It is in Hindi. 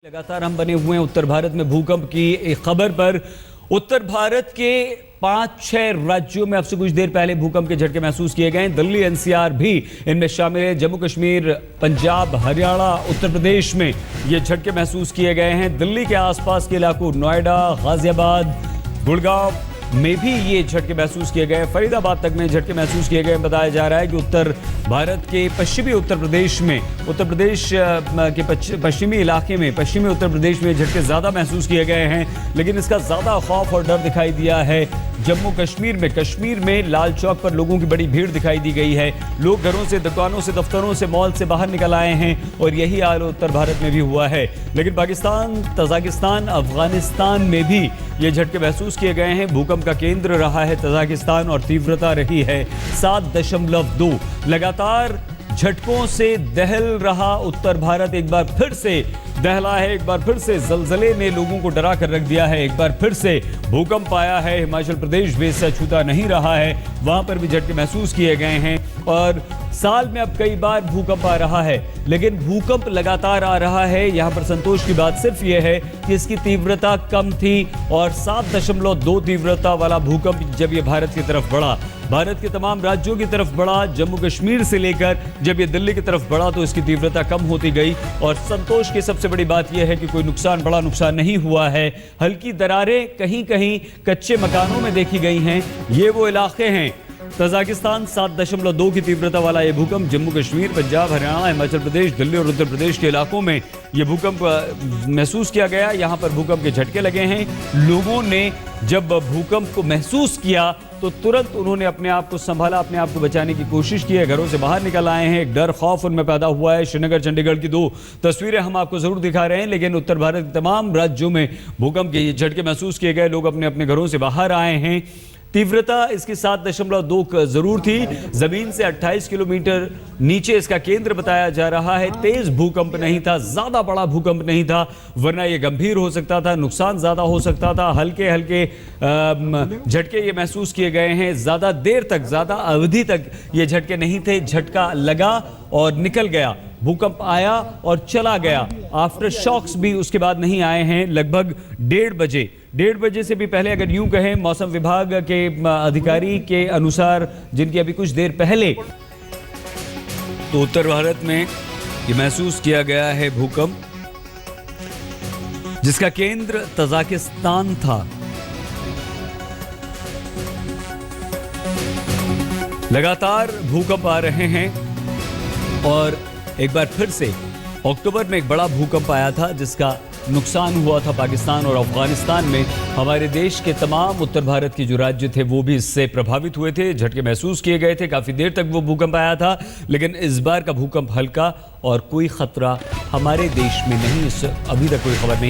लगातार हम बने हुए हैं उत्तर भारत में भूकंप की एक खबर पर। उत्तर भारत के 5-6 राज्यों में अब से कुछ देर पहले भूकंप के झटके महसूस किए गए हैं। दिल्ली एनसीआर भी इनमें शामिल है। जम्मू कश्मीर, पंजाब, हरियाणा, उत्तर प्रदेश में ये झटके महसूस किए गए हैं। दिल्ली के आसपास के इलाकों नोएडा, गाजियाबाद, गुड़गांव में भी ये झटके महसूस किए गए। फरीदाबाद तक में झटके महसूस किए गए। बताया जा रहा है कि उत्तर भारत के पश्चिमी उत्तर प्रदेश में, उत्तर प्रदेश के पश्चिमी इलाके में, पश्चिमी उत्तर प्रदेश में झटके ज़्यादा महसूस किए गए हैं। लेकिन इसका ज़्यादा खौफ और डर दिखाई दिया है जम्मू कश्मीर में। कश्मीर में लाल चौक पर लोगों की बड़ी भीड़ दिखाई दी गई है। लोग घरों से, दुकानों से, दफ्तरों से, मॉल से बाहर निकल आए हैं और यही हाल उत्तर भारत में भी हुआ है। लेकिन पाकिस्तान, तजाकिस्तान, अफगानिस्तान में भी ये झटके महसूस किए गए हैं। भूकंप का केंद्र रहा है तजाकिस्तान और तीव्रता रही है 7.2। लगातार झटकों से दहल रहा उत्तर भारत एक बार फिर से दहला है। एक बार फिर से जलजले ने लोगों को डरा कर रख दिया है। एक बार फिर से भूकंप आया है। हिमाचल प्रदेश भी इससे अछूता नहीं रहा है। वहां पर भी झटके महसूस किए गए हैं और साल में अब कई बार भूकंप आ रहा है, लेकिन भूकंप लगातार आ रहा है। यहां पर संतोष की बात सिर्फ यह है कि इसकी तीव्रता कम थी और 7.2 तीव्रता वाला भूकंप जब ये भारत की तरफ बढ़ा, भारत के तमाम राज्यों की तरफ बढ़ा, जम्मू कश्मीर से लेकर जब ये दिल्ली की तरफ बढ़ा तो इसकी तीव्रता कम होती गई। और संतोष की सबसे बड़ी बात यह है कि कोई बड़ा नुकसान नहीं हुआ है। हल्की दरारें कहीं कहीं कच्चे मकानों में देखी गई हैं। ये वो इलाके हैं। तजाकिस्तान 7.2 की तीव्रता वाला ये भूकंप जम्मू कश्मीर, पंजाब, हरियाणा, हिमाचल प्रदेश, दिल्ली और उत्तर प्रदेश के इलाकों में ये भूकंप महसूस किया गया। यहाँ पर भूकंप के झटके लगे हैं। लोगों ने जब भूकंप को महसूस किया तो तुरंत उन्होंने अपने आप को संभाला, अपने आप को बचाने की कोशिश की है। घरों से बाहर निकल आए हैं। एक डर, खौफ उनमें पैदा हुआ है। श्रीनगर, चंडीगढ़ की 2 तस्वीरें हम आपको जरूर दिखा रहे हैं। लेकिन उत्तर भारत के तमाम राज्यों में भूकंप के झटके महसूस किए गए। लोग अपने अपने घरों से बाहर आए हैं। तीव्रता इसकी 7.2 जरूर थी। जमीन से 28 किलोमीटर नीचे इसका केंद्र बताया जा रहा है। तेज भूकंप नहीं था, ज्यादा बड़ा भूकंप नहीं था, वरना यह गंभीर हो सकता था, नुकसान ज्यादा हो सकता था। हल्के हल्के झटके ये महसूस किए गए हैं। ज्यादा देर तक, ज्यादा अवधि तक ये झटके नहीं थे। झटका लगा और निकल गया। भूकंप आया और चला गया। आफ्टर शॉक्स भी उसके बाद नहीं आए हैं। लगभग 1:30 बजे से भी पहले, अगर यूं कहें, मौसम विभाग के अधिकारी के अनुसार, जिनकी अभी कुछ देर पहले, तो उत्तर भारत में ये महसूस किया गया है भूकंप, जिसका केंद्र तजाकिस्तान था। लगातार भूकंप आ रहे हैं और एक बार फिर से अक्टूबर में एक बड़ा भूकंप आया था जिसका नुकसान हुआ था पाकिस्तान और अफगानिस्तान में। हमारे देश के तमाम उत्तर भारत के जो राज्य थे वो भी इससे प्रभावित हुए थे। झटके महसूस किए गए थे। काफ़ी देर तक वो भूकंप आया था। लेकिन इस बार का भूकंप हल्का और कोई खतरा हमारे देश में नहीं। इससे अभी तक कोई खबर नहीं।